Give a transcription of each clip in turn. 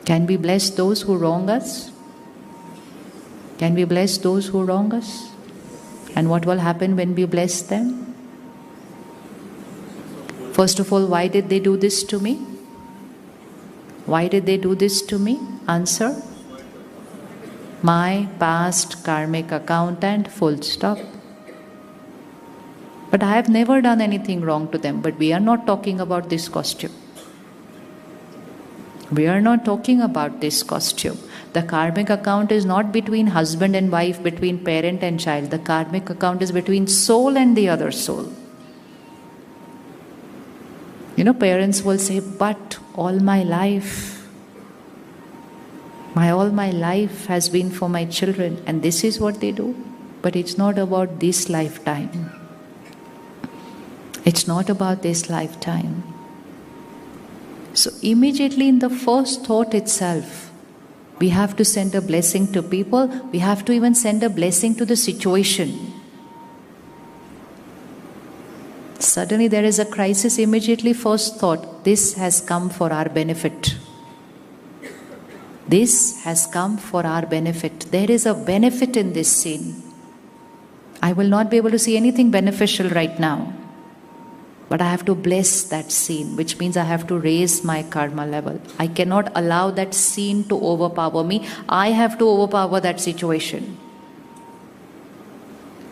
Can we bless those who wrong us? Can we bless those who wrong us? And what will happen when we bless them? First of all, why did they do this to me? Why did they do this to me? Answer: my past karmic account, and full stop. But I have never done anything wrong to them. But we are not talking about this costume. We are not talking about this costume. The karmic account is not between husband and wife, between parent and child. The karmic account is between soul and the other soul. Parents will say, but all my life has been for my children, and this is what they do. But it's not about this lifetime. It's not about this lifetime. So immediately in the first thought itself, we have to send a blessing to people. We have to even send a blessing to the situation. Suddenly there is a crisis. Immediately first thought, this has come for our benefit. This has come for our benefit. There is a benefit in this scene. I will not be able to see anything beneficial right now. But I have to bless that scene, which means I have to raise my karma level. I cannot allow that scene to overpower me. I have to overpower that situation.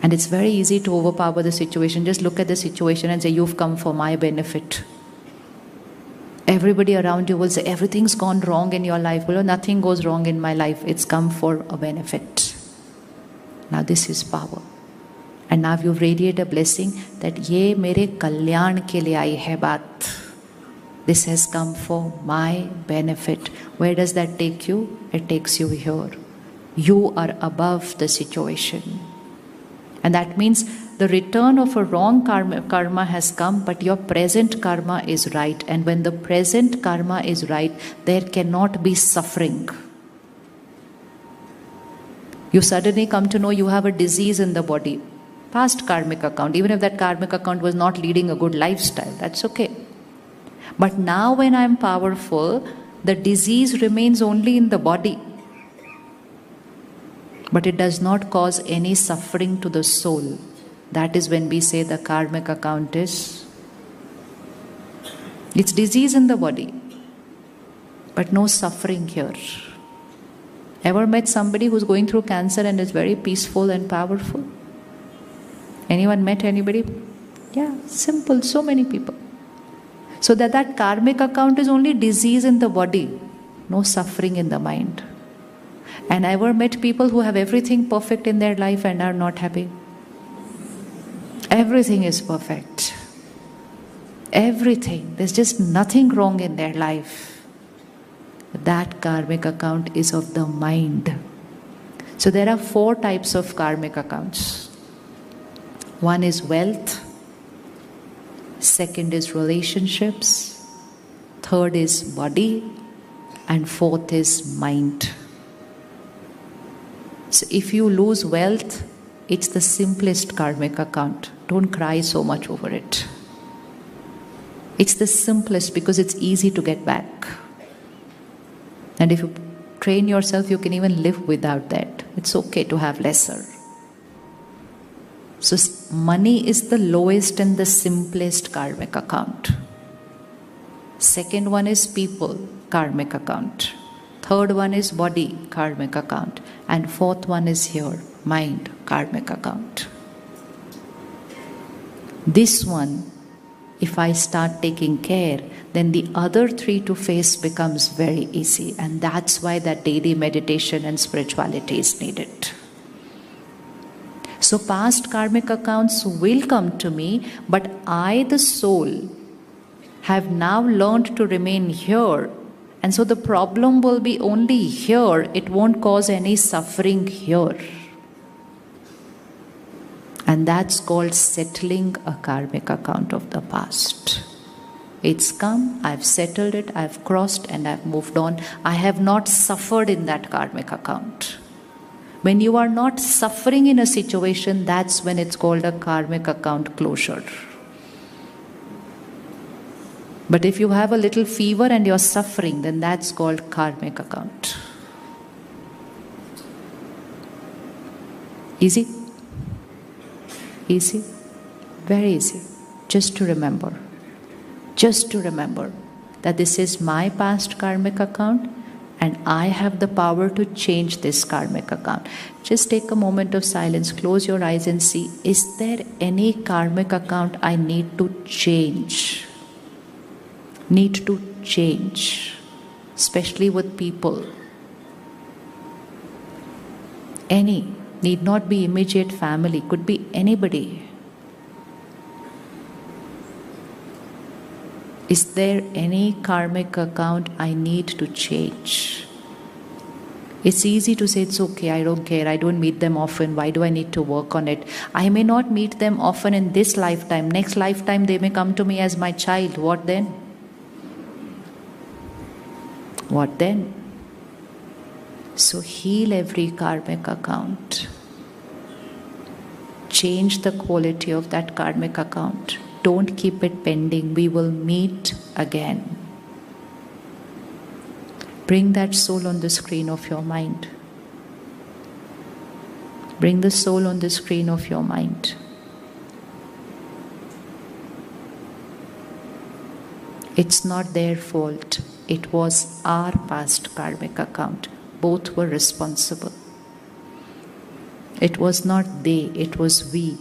And it's very easy to overpower the situation. Just look at the situation and say, you've come for my benefit. Everybody around you will say, everything's gone wrong in your life. Well, nothing goes wrong in my life. It's come for a benefit. Now this is power. And now you radiate a blessing that ye mere kalyan ke liye aayi hai baat. This has come for my benefit. Where does that take you? It takes you here. You are above the situation. And that means the return of a wrong karma has come, but your present karma is right. And when the present karma is right, there cannot be suffering. You suddenly come to know you have a disease in the body. Past karmic account, even if that karmic account was not leading a good lifestyle, that's okay. But now when I am powerful, the disease remains only in the body. But it does not cause any suffering to the soul. That is when we say the karmic account is, it's disease in the body, but no suffering here. Ever met somebody who's going through cancer and is very peaceful and powerful? Anyone met anybody? Yeah, simple, so many people. So that karmic account is only disease in the body, no suffering in the mind. And I ever met people who have everything perfect in their life and are not happy? Everything is perfect. Everything. There's just nothing wrong in their life. That karmic account is of the mind. So there are 4 types of karmic accounts. One is wealth. Second is relationships. Third is body. And fourth is mind. So if you lose wealth, it's the simplest karmic account. Don't cry so much over it. It's the simplest because it's easy to get back. And if you train yourself, you can even live without that. It's okay to have lesser. So money is the lowest and the simplest karmic account. Second one is people, karmic account. Third one is body, karmic account. And fourth one is here, mind, karmic account. This one, if I start taking care, then the other 3 to face becomes very easy. And that's why that daily meditation and spirituality is needed. So past karmic accounts will come to me, but I, the soul, have now learned to remain here. And so the problem will be only here. It won't cause any suffering here. And that's called settling a karmic account of the past. It's come, I've settled it, I've crossed, and I've moved on. I have not suffered in that karmic account. When you are not suffering in a situation, that's when it's called a karmic account closure. But if you have a little fever and you're suffering, then that's called karmic account. Easy? Easy? Very easy. Just to remember. Just to remember that this is my past karmic account and I have the power to change this karmic account. Just take a moment of silence, close your eyes and see, is there any karmic account I need to change? Need to change, especially with people. Any, need not be immediate family, could be anybody. Is there any karmic account I need to change? It's easy to say it's okay, I don't care, I don't meet them often, why do I need to work on it? I may not meet them often in this lifetime, next lifetime they may come to me as my child, what then? What then? So heal every karmic account. Change the quality of that karmic account. Don't keep it pending. We will meet again. Bring that soul on the screen of your mind. Bring the soul on the screen of your mind. It's not their fault. It was our past karmic account. Both were responsible. It was not they, it was we.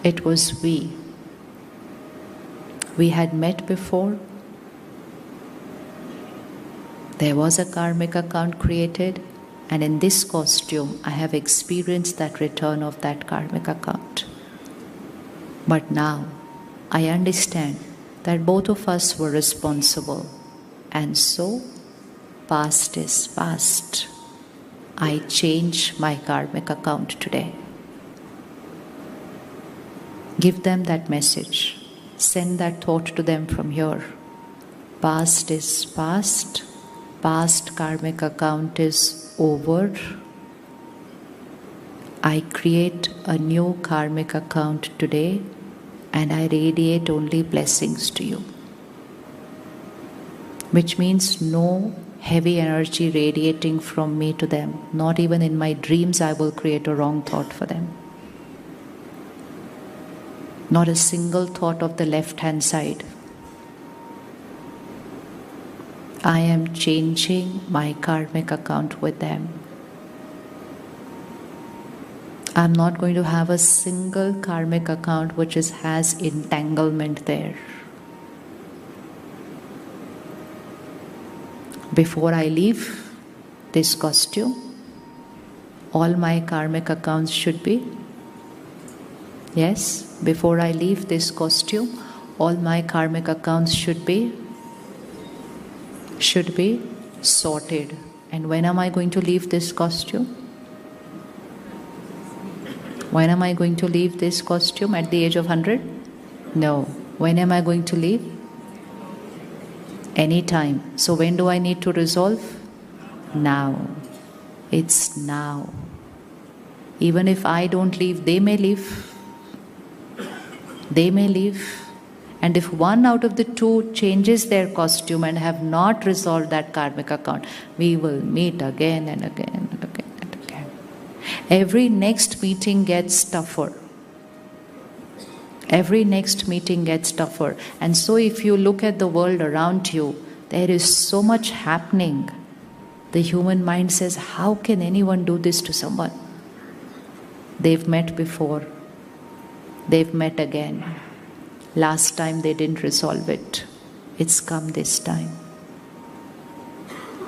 It was we. We had met before. There was a karmic account created, and in this costume, I have experienced that return of that karmic account. But now, I understand that both of us were responsible, and so, past is past. I change my karmic account today. Give them that message. Send that thought to them from here. Past is past. Past karmic account is over. I create a new karmic account today and I radiate only blessings to you. Which means no heavy energy radiating from me to them. Not even in my dreams I will create a wrong thought for them. Not a single thought of the left-hand side. I am changing my karmic account with them. I'm not going to have a single karmic account which has entanglement there. Before I leave this costume, all my karmic accounts should be, yes, before I leave this costume, all my karmic accounts should be sorted. And when am I going to leave this costume? When am I going to leave this costume? At the age of 100? No. When am I going to leave? Anytime. So when do I need to resolve? Now. It's now. Even if I don't leave, they may leave. They may leave. And if one out of the two changes their costume and have not resolved that karmic account, we will meet again and again and again and again. Every next meeting gets tougher. Every next meeting gets tougher. And so if you look at the world around you, there is so much happening. The human mind says, how can anyone do this to someone? They've met before. They've met again. Last time they didn't resolve it. It's come this time.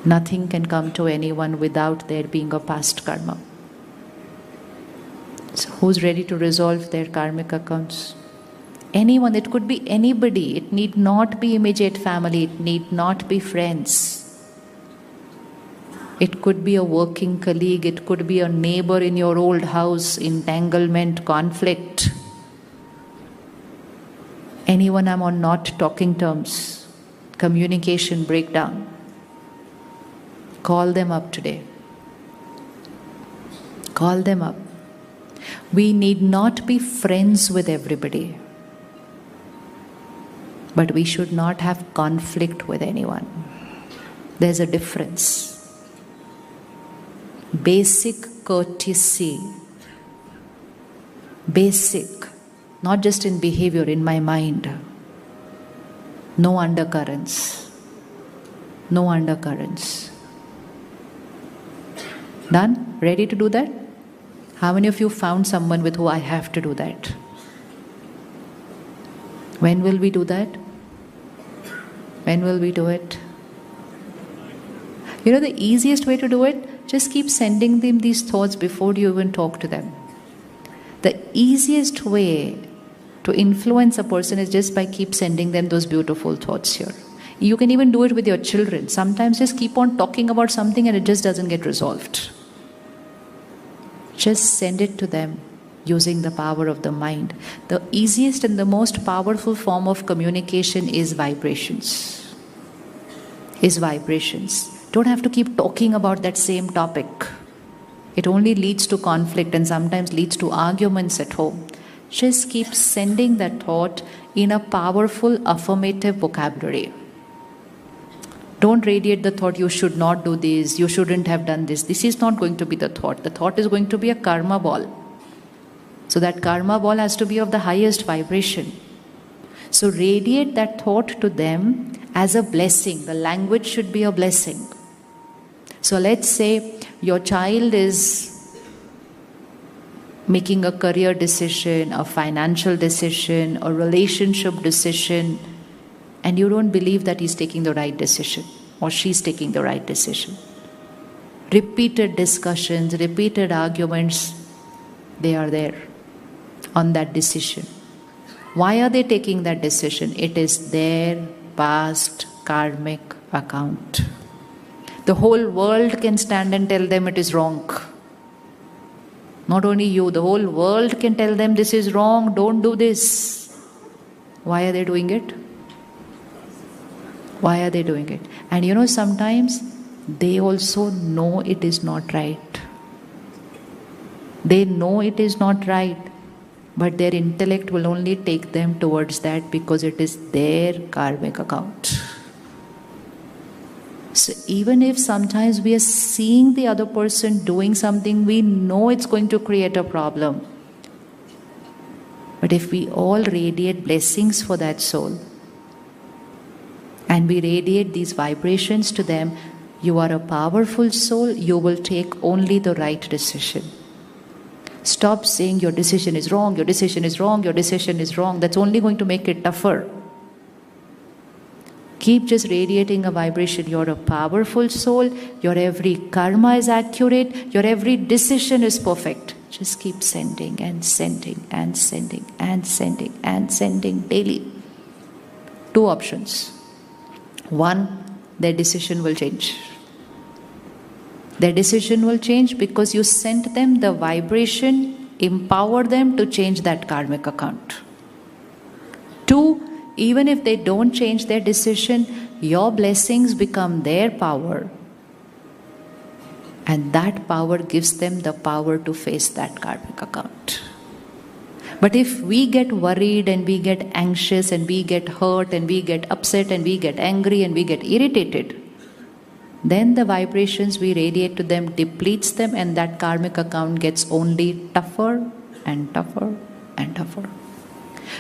Nothing can come to anyone without there being a past karma. So who's ready to resolve their karmic accounts? Anyone, it could be anybody. It need not be immediate family. It need not be friends. It could be a working colleague. It could be a neighbor in your old house, entanglement, conflict. Anyone I'm on not talking terms, communication breakdown. Call them up today. Call them up. We need not be friends with everybody. But we should not have conflict with anyone. There's a difference. Basic courtesy. Basic. Not just in behavior, in my mind. No undercurrents. No undercurrents. Done? Ready to do that? How many of you found someone with who I have to do that? When will we do that? When will we do it? You know the easiest way to do it? Just keep sending them these thoughts before you even talk to them. The easiest way to influence a person is just by keep sending them those beautiful thoughts here. You can even do it with your children. Sometimes just keep on talking about something and it just doesn't get resolved. Just send it to them using the power of the mind. The easiest and the most powerful form of communication is vibrations. Don't have to keep talking about that same topic. It only leads to conflict and sometimes leads to arguments at home. Just keep sending that thought in a powerful affirmative vocabulary. Don't radiate the thought, you should not do this, you shouldn't have done this. This is not going to be the thought. The thought is going to be a karma ball. So that karma ball has to be of the highest vibration. So radiate that thought to them as a blessing. The language should be a blessing. So let's say your child is making a career decision, a financial decision, a relationship decision, and you don't believe that he's taking the right decision or she's taking the right decision. Repeated discussions, repeated arguments, they are there on that decision. Why are they taking that decision? It is their past karmic account. The whole world can stand and tell them it is wrong. Not only you, the whole world can tell them this is wrong, don't do this. Why are they doing it? Why are they doing it? And you know, sometimes they also know it is not right. They know it is not right, but their intellect will only take them towards that because it is their karmic account. So even if sometimes we are seeing the other person doing something, we know it's going to create a problem. But if we all radiate blessings for that soul, and we radiate these vibrations to them, you are a powerful soul, you will take only the right decision. Stop saying your decision is wrong, your decision is wrong, your decision is wrong. That's only going to make it tougher. Keep just radiating a vibration. You're a powerful soul, your every karma is accurate, your every decision is perfect. Just keep sending and sending and sending and sending and sending daily. Two options. One, their decision will change. Their decision will change because you sent them the vibration, empower them to change that karmic account. Two, even if they don't change their decision, your blessings become their power. And that power gives them the power to face that karmic account. But if we get worried and we get anxious and we get hurt and we get upset and we get angry and we get irritated, then the vibrations we radiate to them depletes them and that karmic account gets only tougher and tougher and tougher.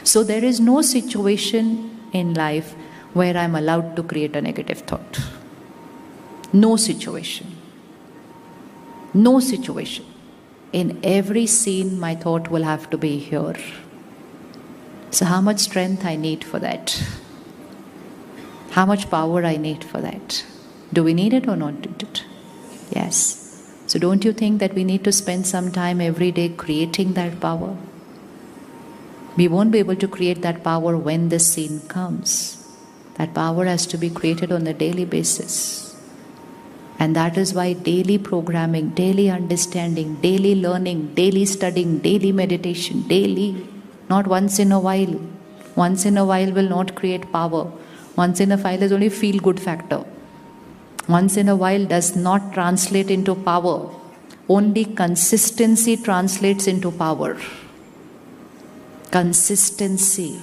So there is no situation in life where I'm allowed to create a negative thought. No situation. No situation. In every scene, my thought will have to be here. So how much strength I need for that? How much power I need for that? Do we need it or not need it? Yes. So don't you think that we need to spend some time every day creating that power? We won't be able to create that power when the scene comes. That power has to be created on a daily basis. And that is why daily programming, daily understanding, daily learning, daily studying, daily meditation, daily, not once in a while. Once in a while will not create power. Once in a while is only feel-good factor. Once in a while does not translate into power. Only consistency translates into power. Consistency.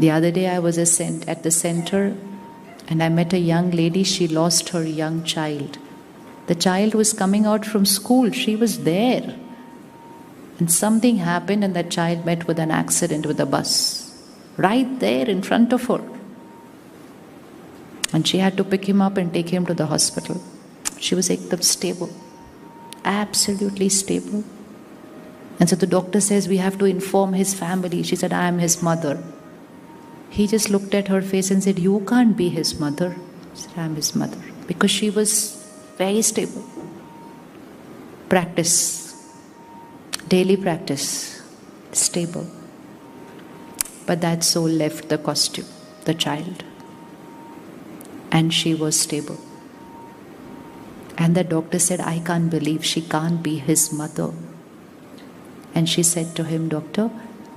The other day I was at the center and I met a young lady. She lost her young child. The child was coming out from school. She was there. And something happened and that child met with an accident with a bus. Right there in front of her. And she had to pick him up and take him to the hospital. She was ekdam stable. Absolutely stable. And so the doctor says, we have to inform his family. She said, I am his mother. He just looked at her face and said, you can't be his mother. She said, I am his mother. Because she was very stable. Practice. Daily practice. Stable. But that soul left the costume, the child. And she was stable. And the doctor said, I can't believe she can't be his mother. And she said to him, Doctor,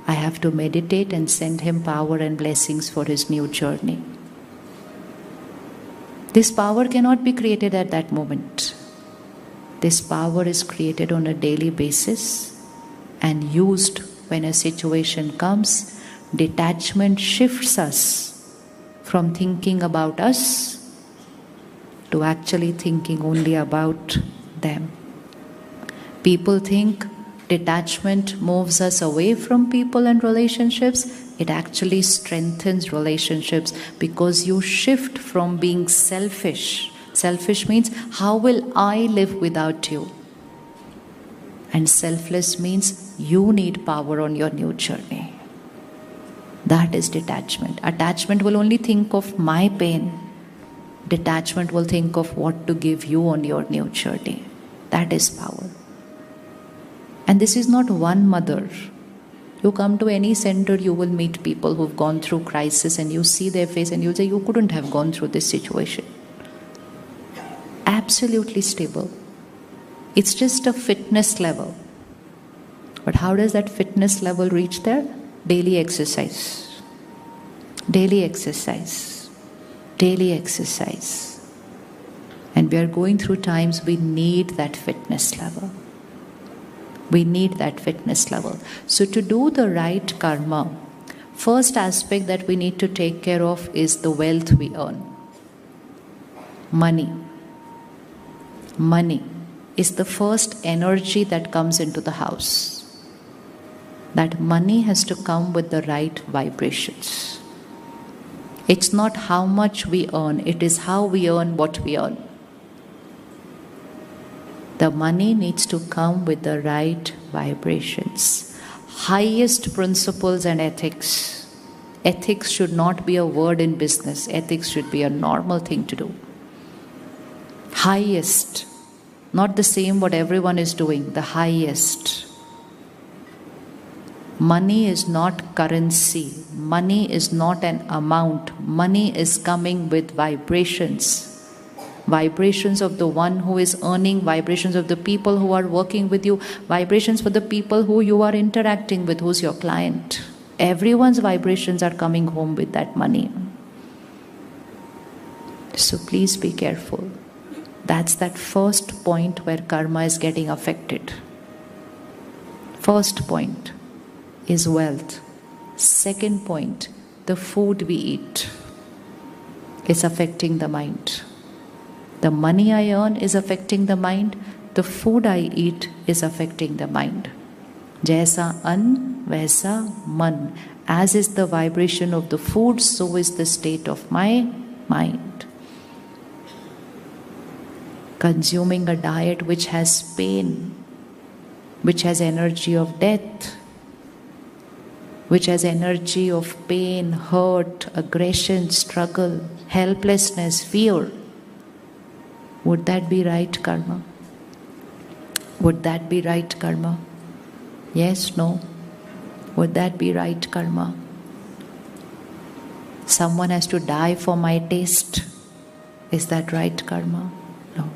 I have to meditate and send him power and blessings for his new journey. This power cannot be created at that moment. This power is created on a daily basis and used when a situation comes. Detachment shifts us from thinking about us to actually thinking only about them. People think detachment moves us away from people and relationships. It actually strengthens relationships because you shift from being selfish. Selfish means, how will I live without you? And selfless means, you need power on your new journey. That is detachment. Attachment will only think of my pain. Detachment will think of what to give you on your new journey. That is power. And this is not one mother. You come to any center, you will meet people who've gone through crisis and you see their face and you say, you couldn't have gone through this situation. Absolutely stable. It's just a fitness level. But how does that fitness level reach there? Daily exercise. Daily exercise. Daily exercise. And we are going through times we need that fitness level. We need that fitness level. So to do the right karma, first aspect that we need to take care of is the wealth we earn. Money. Money is the first energy that comes into the house. That money has to come with the right vibrations. It's not how much we earn, it is how we earn what we earn. The money needs to come with the right vibrations. Highest principles and ethics. Ethics should not be a word in business. Ethics should be a normal thing to do. Highest. Not the same what everyone is doing. The highest. Money is not currency. Money is not an amount. Money is coming with vibrations. Vibrations of the one who is earning, vibrations of the people who are working with you, vibrations for the people who you are interacting with, who's your client. Everyone's vibrations are coming home with that money. So please be careful. That's that first point where karma is getting affected. First point is wealth. Second point, the food we eat is affecting the mind. The money I earn is affecting the mind. The food I eat is affecting the mind. Jaisa an, vaisa man. As is the vibration of the food, so is the state of my mind. Consuming a diet which has pain, which has energy of death, which has energy of pain, hurt, aggression, struggle, helplessness, fear. Would that be right karma? Would that be right karma? Yes, no. Would that be right karma? Someone has to die for my taste. Is that right karma? No.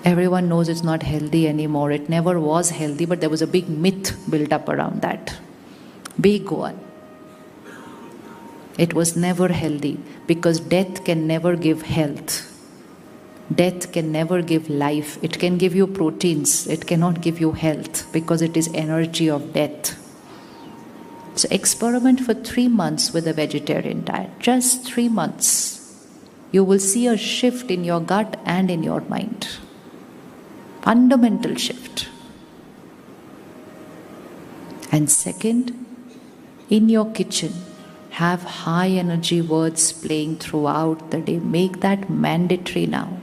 Everyone knows it's not healthy anymore. It never was healthy, but there was a big myth built up around that. Big one. It was never healthy because death can never give health. Death can never give life. It can give you proteins. It cannot give you health because it is energy of death. So experiment for 3 months with a vegetarian diet. Just 3 months. You will see a shift in your gut and in your mind. Fundamental shift. And second, in your kitchen, have high energy words playing throughout the day. Make that mandatory now.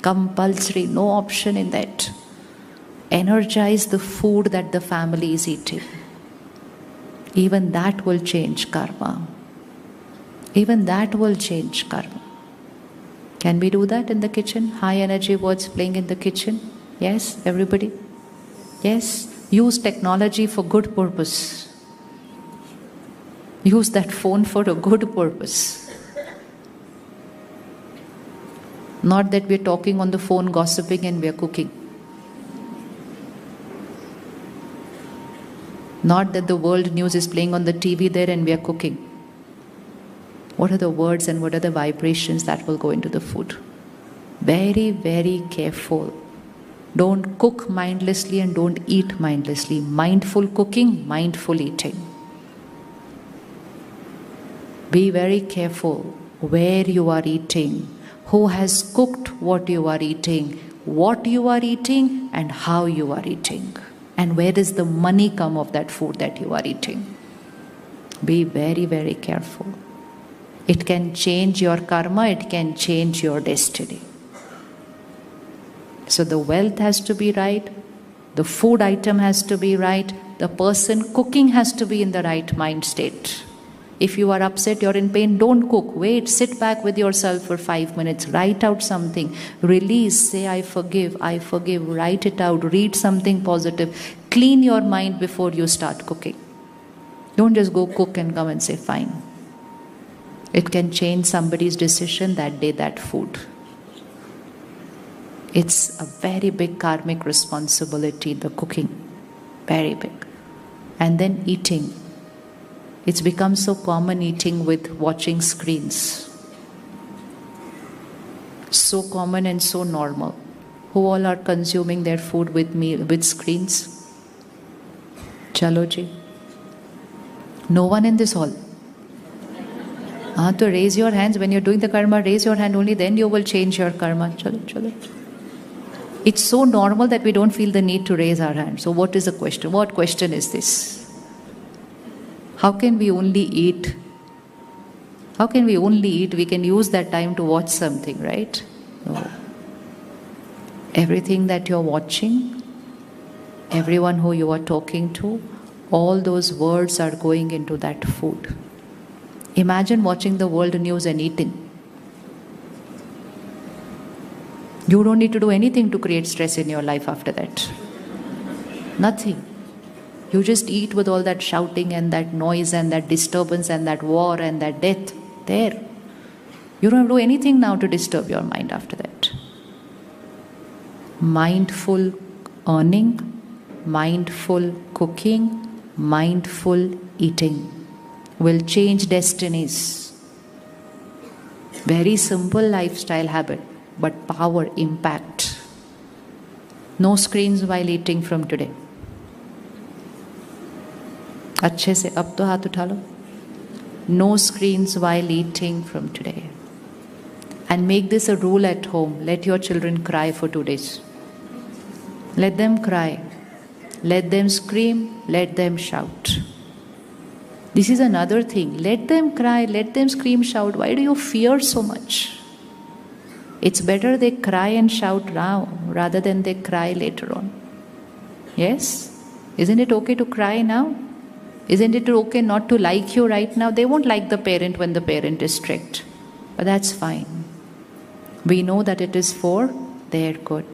Compulsory, no option in that. Energize the food that the family is eating. Even that will change karma. Even that will change karma. Can we do that in the kitchen? High energy words playing in the kitchen? Yes, everybody? Yes. Use technology for good purpose. Use that phone for a good purpose. Not that we're talking on the phone, gossiping, and we're cooking. Not that the world news is playing on the TV there and we are cooking. What are the words and what are the vibrations that will go into the food? Very, very careful. Don't cook mindlessly and don't eat mindlessly. Mindful cooking, mindful eating. Be very careful where you are eating, who has cooked what you are eating, and how you are eating. And where does the money come of that food that you are eating? Be very, very careful. It can change your karma, it can change your destiny. So the wealth has to be right, the food item has to be right, the person cooking has to be in the right mind state. If you are upset, you're in pain, don't cook. Wait, sit back with yourself for 5 minutes. Write out something. Release. Say, I forgive. Write it out. Read something positive. Clean your mind before you start cooking. Don't just go cook and come and say, fine. It can change somebody's decision that day, that food. It's a very big karmic responsibility, the cooking. Very big. And then eating. It's become so common eating with watching screens. So common and so normal. Who all are consuming their food with screens? Chalo ji. No one in this hall. To raise your hands. When you're doing the karma, raise your hand. Only then you will change your karma. Chalo. It's so normal that we don't feel the need to raise our hand. So what is the question? What question is this? How can we only eat? How can we only eat? We can use that time to watch something, right? No. Everything that you're watching, everyone who you are talking to, all those words are going into that food. Imagine watching the world news and eating. You don't need to do anything to create stress in your life after that. Nothing. You just eat with all that shouting and that noise and that disturbance and that war and that death there. You don't have to do anything now to disturb your mind after that. Mindful earning, mindful cooking, mindful eating will change destinies. Very simple lifestyle habit, but power, impact. No screens while eating from today. अच्छे से अब तो हाथ उठा लो. No screens while eating from today. And make this a rule at home. Let your children cry for 2 days. Let them cry. Let them scream. Let them shout. This is another thing. Let them cry. Let them scream, shout. Why do you fear so much? It's better they cry and shout now rather than they cry later on. Yes? Isn't it okay to cry now? Isn't it okay not to like you right now? They won't like the parent when the parent is strict. But that's fine. We know that it is for their good.